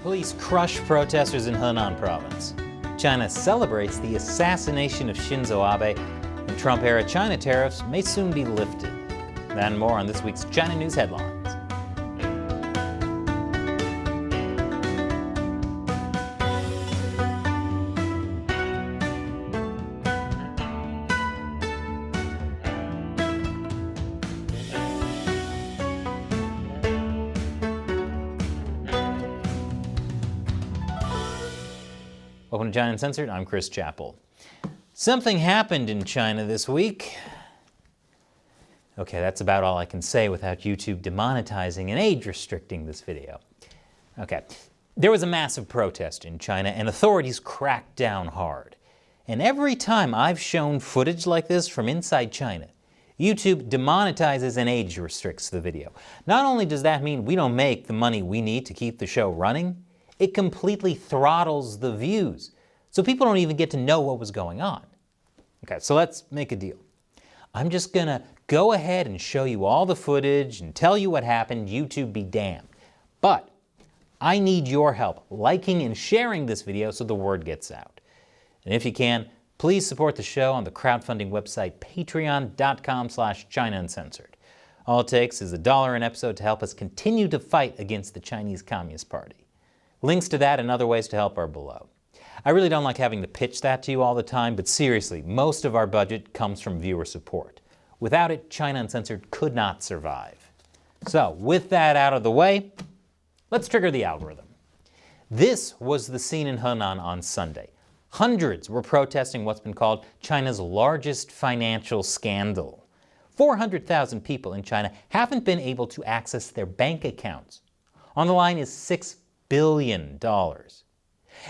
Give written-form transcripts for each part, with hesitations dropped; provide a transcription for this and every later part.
Police crush protesters in Henan province. China celebrates the assassination of Shinzo Abe, and Trump-era China tariffs may soon be lifted. That and more on this week's China News Headlines. Welcome to China Uncensored. I'm Chris Chappell. Something happened in China this week. Okay, that's about all I can say without YouTube demonetizing and age restricting this video. Okay, there was a massive protest in China and authorities cracked down hard. And every time I've shown footage like this from inside China, YouTube demonetizes and age restricts the video. Not only does that mean we don't make the money we need to keep the show running, it completely throttles the views, so people don't even get to know what was going on. Okay, so let's make a deal. I'm just gonna go ahead and show you all the footage and tell you what happened, YouTube be damned. But I need your help liking and sharing this video so the word gets out. And if you can, please support the show on the crowdfunding website patreon.com/China Uncensored. All it takes is $1 an episode to help us continue to fight against the Chinese Communist Party. Links to that and other ways to help are below. I really don't like having to pitch that to you all the time, but seriously, most of our budget comes from viewer support. Without it, China Uncensored could not survive. So, with that out of the way, let's trigger the algorithm. This was the scene in Henan on Sunday. Hundreds were protesting what's been called China's largest financial scandal. 400,000 people in China haven't been able to access their bank accounts. On the line is $6 billion.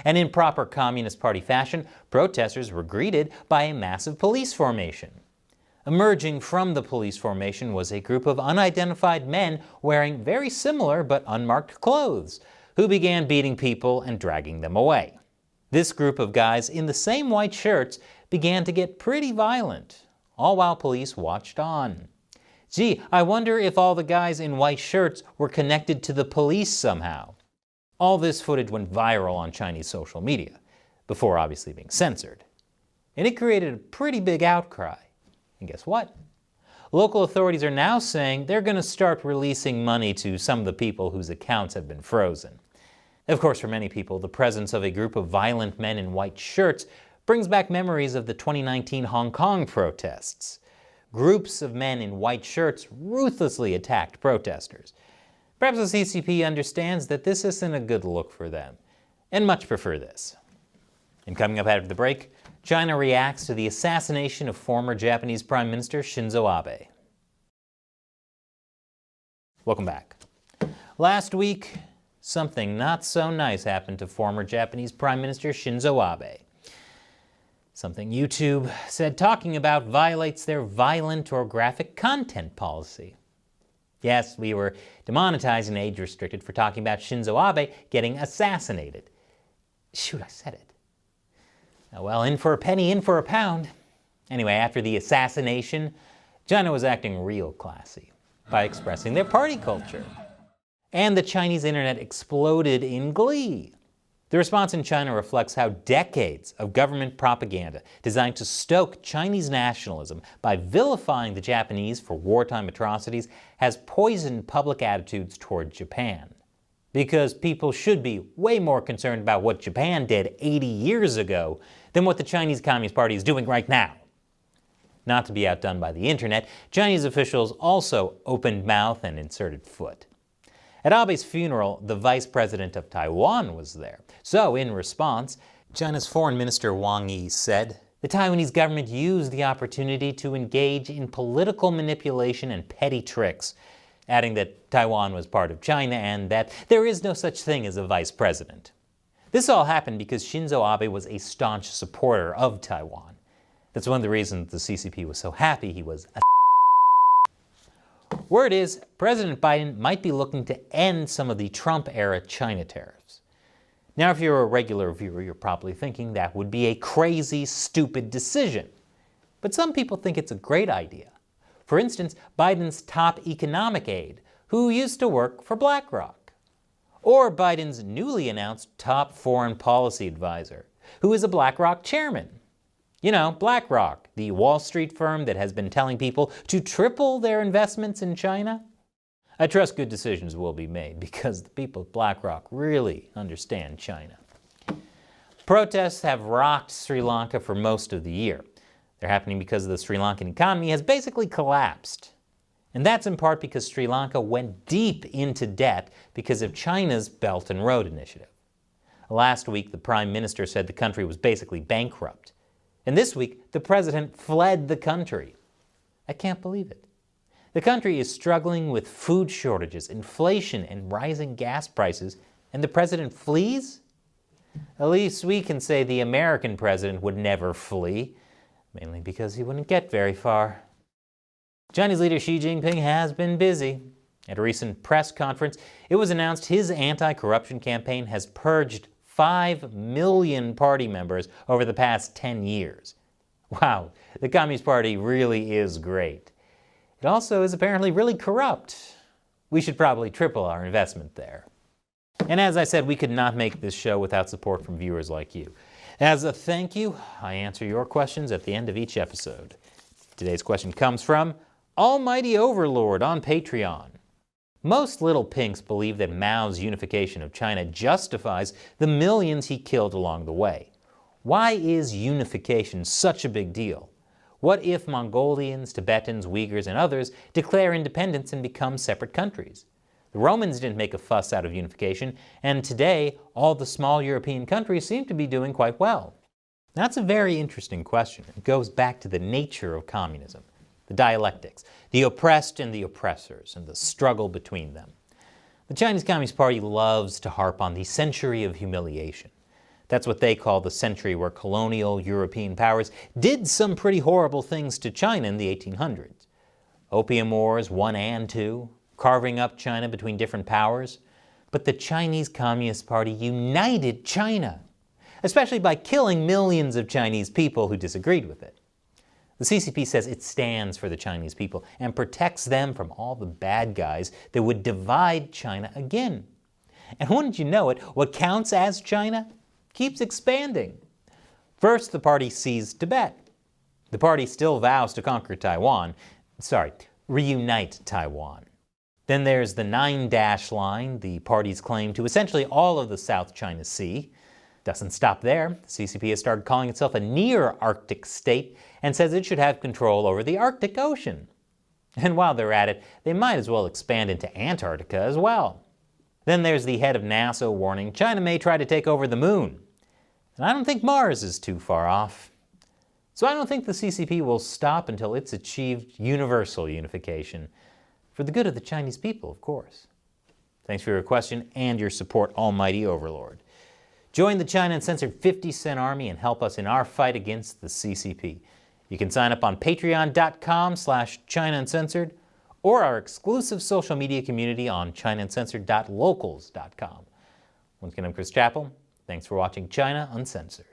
And in proper Communist Party fashion, protesters were greeted by a massive police formation. Emerging from the police formation was a group of unidentified men wearing very similar but unmarked clothes, who began beating people and dragging them away. This group of guys in the same white shirts began to get pretty violent, all while police watched on. Gee, I wonder if all the guys in white shirts were connected to the police somehow. All this footage went viral on Chinese social media, before obviously being censored. And it created a pretty big outcry. And guess what? Local authorities are now saying they're going to start releasing money to some of the people whose accounts have been frozen. Of course, for many people, the presence of a group of violent men in white shirts brings back memories of the 2019 Hong Kong protests. Groups of men in white shirts ruthlessly attacked protesters. Perhaps the CCP understands that this isn't a good look for them, and much prefer this. And coming up after the break, China reacts to the assassination of former Japanese Prime Minister Shinzo Abe. Welcome back. Last week, something not so nice happened to former Japanese Prime Minister Shinzo Abe. Something YouTube said talking about violates their violent or graphic content policy. Yes, we were demonetized and age restricted for talking about Shinzo Abe getting assassinated. Shoot, I said it. Well, in for a penny, in for a pound. Anyway, after the assassination, China was acting real classy by expressing their party culture. And the Chinese internet exploded in glee. The response in China reflects how decades of government propaganda designed to stoke Chinese nationalism by vilifying the Japanese for wartime atrocities has poisoned public attitudes toward Japan. Because people should be way more concerned about what Japan did 80 years ago than what the Chinese Communist Party is doing right now. Not to be outdone by the internet, Chinese officials also opened mouth and inserted foot. At Abe's funeral, the vice president of Taiwan was there. So, in response, China's foreign minister Wang Yi said, "The Taiwanese government used the opportunity to engage in political manipulation and petty tricks," adding that Taiwan was part of China and that there is no such thing as a vice president. This all happened because Shinzo Abe was a staunch supporter of Taiwan. That's one of the reasons the CCP was so happy he was a Word is, President Biden might be looking to end some of the Trump-era China tariffs. Now, if you're a regular viewer, you're probably thinking that would be a crazy, stupid decision. But some people think it's a great idea. For instance, Biden's top economic aide, who used to work for BlackRock. Or Biden's newly announced top foreign policy advisor, who is a BlackRock chairman. You know, BlackRock, the Wall Street firm that has been telling people to triple their investments in China. I trust good decisions will be made because the people at BlackRock really understand China. Protests have rocked Sri Lanka for most of the year. They're happening because the Sri Lankan economy has basically collapsed. And that's in part because Sri Lanka went deep into debt because of China's Belt and Road Initiative. Last week, the Prime Minister said the country was basically bankrupt. And this week, the President fled the country. I can't believe it. The country is struggling with food shortages, inflation, and rising gas prices, and the President flees? At least we can say the American President would never flee, mainly because he wouldn't get very far. Chinese leader Xi Jinping has been busy. At a recent press conference, it was announced his anti-corruption campaign has purged 5 million party members over the past 10 years. Wow, the Communist Party really is great. It also is apparently really corrupt. We should probably triple our investment there. And as I said, we could not make this show without support from viewers like you. As a thank you, I answer your questions at the end of each episode. Today's question comes from Almighty Overlord on Patreon. Most little pinks believe that Mao's unification of China justifies the millions he killed along the way. Why is unification such a big deal? What if Mongolians, Tibetans, Uyghurs, and others declare independence and become separate countries? The Romans didn't make a fuss out of unification, and today all the small European countries seem to be doing quite well. That's a very interesting question. It goes back to the nature of communism, the dialectics, the oppressed and the oppressors, and the struggle between them. The Chinese Communist Party loves to harp on the century of humiliation. That's what they call the century where colonial European powers did some pretty horrible things to China in the 1800s. Opium Wars 1 and 2, carving up China between different powers. But the Chinese Communist Party united China, especially by killing millions of Chinese people who disagreed with it. The CCP says it stands for the Chinese people and protects them from all the bad guys that would divide China again. And wouldn't you know it, what counts as China keeps expanding. First, the party seized Tibet. The party still vows to conquer reunite Taiwan. Then there's the 9-dash line, the party's claim to essentially all of the South China Sea. Doesn't stop there. The CCP has started calling itself a near-Arctic state and says it should have control over the Arctic Ocean. And while they're at it, they might as well expand into Antarctica as well. Then there's the head of NASA warning China may try to take over the moon. And I don't think Mars is too far off. So I don't think the CCP will stop until it's achieved universal unification. For the good of the Chinese people, of course. Thanks for your question and your support, Almighty Overlord. Join the China Uncensored 50-cent army and help us in our fight against the CCP. You can sign up on patreon.com/China Uncensored or our exclusive social media community on ChinaUncensored.locals.com. Once again, I'm Chris Chappell. Thanks for watching China Uncensored.